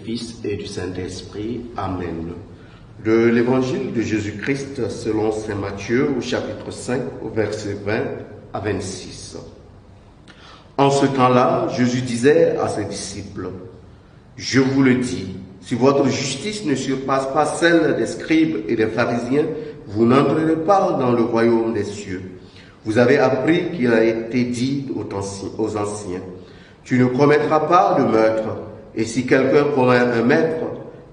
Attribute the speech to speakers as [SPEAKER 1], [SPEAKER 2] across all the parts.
[SPEAKER 1] Fils et du Saint-Esprit. Amen. De l'Évangile de Jésus-Christ selon saint Matthieu au chapitre 5 au verset 20 à 26. En ce temps-là, Jésus disait à ses disciples, « Je vous le dis, si votre justice ne surpasse pas celle des scribes et des pharisiens, vous n'entrerez pas dans le royaume des cieux. Vous avez appris qu'il a été dit aux anciens, « Tu ne commettras pas de meurtre, et si quelqu'un commet un meurtre,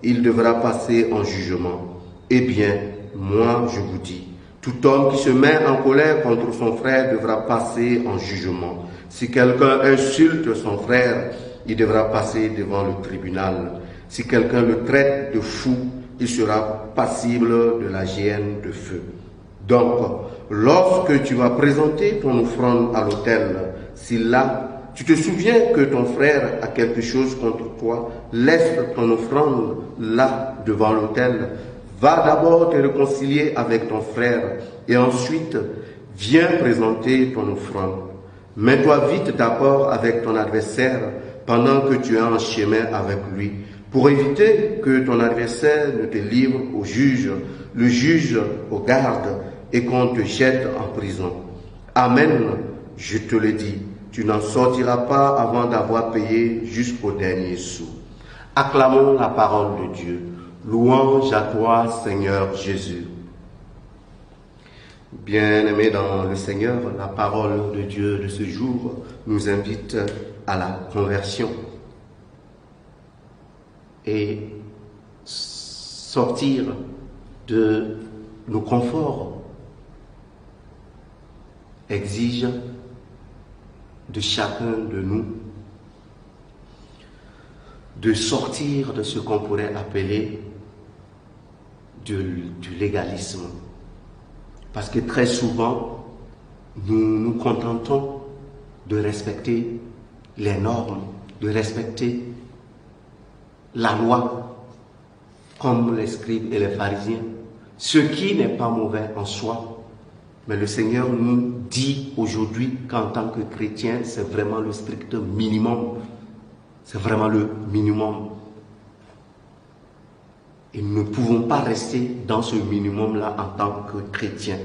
[SPEAKER 1] il devra passer en jugement. Eh bien, moi je vous dis, tout homme qui se met en colère contre son frère devra passer en jugement. Si quelqu'un insulte son frère, il devra passer devant le tribunal. Si quelqu'un le traite de fou, il sera passible de la géhenne de feu. Donc, lorsque tu vas présenter ton offrande à l'autel, si là, tu te souviens que ton frère a quelque chose contre toi, laisse ton offrande là, devant l'autel. Va d'abord te réconcilier avec ton frère et ensuite, viens présenter ton offrande. Mets-toi vite d'accord avec ton adversaire pendant que tu es en chemin avec lui, pour éviter que ton adversaire ne te livre au juge, le juge au garde et qu'on te jette en prison. Amen, je te le dis. Tu n'en sortiras pas avant d'avoir payé jusqu'au dernier sou. Acclamons la parole de Dieu. Louange à toi, Seigneur Jésus. Bien-aimés dans le Seigneur, la parole de Dieu de ce jour nous invite à la conversion et sortir de nos conforts exige de chacun de nous de sortir de ce qu'on pourrait appeler du légalisme. Parce que très souvent, nous nous contentons de respecter les normes, de respecter la loi, comme les scribes et les pharisiens, ce qui n'est pas mauvais en soi. Mais le Seigneur nous dit aujourd'hui qu'en tant que chrétien, c'est vraiment le strict minimum. C'est vraiment le minimum. Et nous ne pouvons pas rester dans ce minimum-là en tant que chrétien.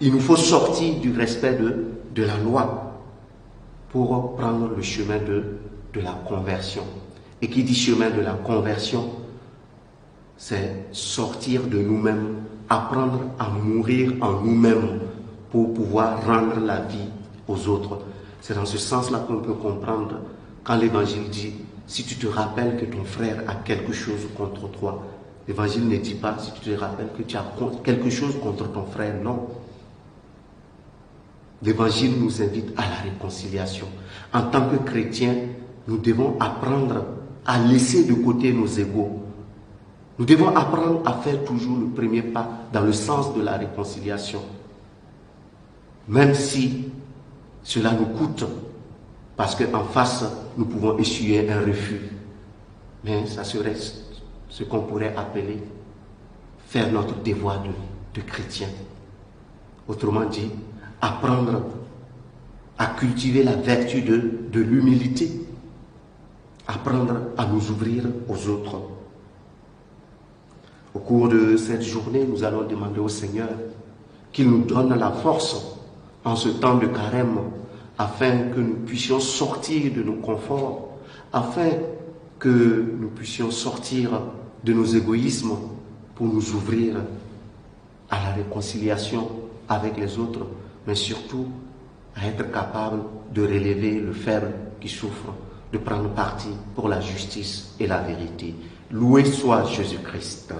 [SPEAKER 1] Il nous faut sortir du respect de la loi pour prendre le chemin de la conversion. Et qui dit chemin de la conversion, c'est sortir de nous-mêmes, apprendre à mourir en nous-mêmes pour pouvoir rendre la vie aux autres. C'est dans ce sens-là qu'on peut comprendre quand l'Évangile dit « Si tu te rappelles que ton frère a quelque chose contre toi », l'Évangile ne dit pas « Si tu te rappelles que tu as quelque chose contre ton frère », non. L'Évangile nous invite à la réconciliation. En tant que chrétiens, nous devons apprendre à laisser de côté nos égos. Nous devons apprendre à faire toujours le premier pas dans le sens de la réconciliation. Même si cela nous coûte, parce qu'en face, nous pouvons essuyer un refus. Mais ça serait ce qu'on pourrait appeler faire notre devoir de chrétien. Autrement dit, apprendre à cultiver la vertu de l'humilité, apprendre à nous ouvrir aux autres. Au cours de cette journée, nous allons demander au Seigneur qu'il nous donne la force en ce temps de carême, afin que nous puissions sortir de nos conforts, afin que nous puissions sortir de nos égoïsmes pour nous ouvrir à la réconciliation avec les autres, mais surtout à être capable de relever le faible qui souffre, de prendre parti pour la justice et la vérité. Loué soit Jésus-Christ.